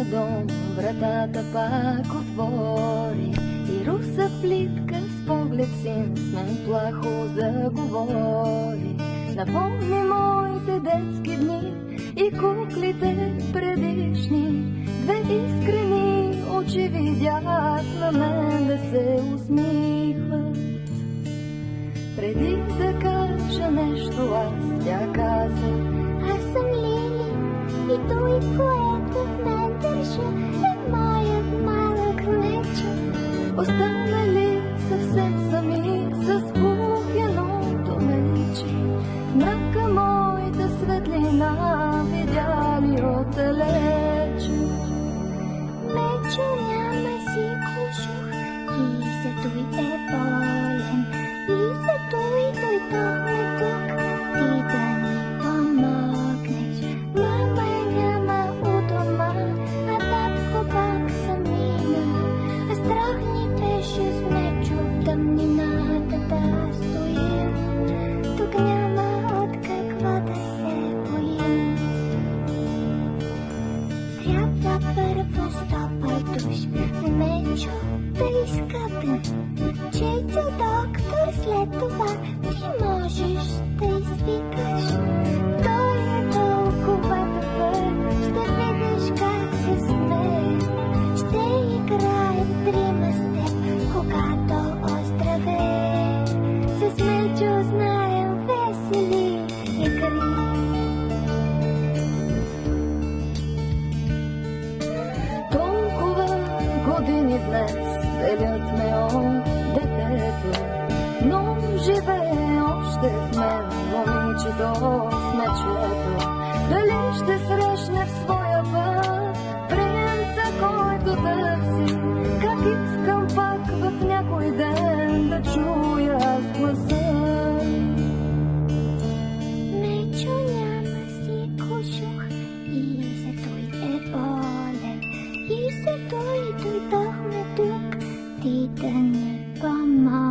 нашия дом вратата пак отвори и руса плитка с поглед син с мен плахо заговори. Напомни моите детски дни и куклите предишни. Две искрени очи видях на мен да се усмихват. Преди да кажа нещо аз, тя каза: аз съм Лили и той, което в мен държа, е моят малък мечо. Останали съвсем сами с пухеното мече. Мрака моята светлина видя ли отдалече. Мечо няма си кожух и затой е болен. И затой дойдохме тук, ти да ни помогнеш. Мама няма у дома, а татко пак самина. А страх ни беше с Мечо в тъмнината да стоим. Тук няма от какво да се боим. Трябва първо стопа душ, Мечо да изкъпим. Чето доктор, след това ти можеш да извикаш. Той е толкова добър, ще видиш как се смее. Ще играем трима с теб, когато оздравее. С Мечо знаем весели игри. Толкова години днес делят ме от детето, но живее още в мен момичето с мечето. Дали ще срещне в своя път принца, който търси? Как искам пак в някой ден да чуя аз гласа. Мечо няма си кожух и затой е болен. И затой дойдохме тук, ти да ни помогнеш.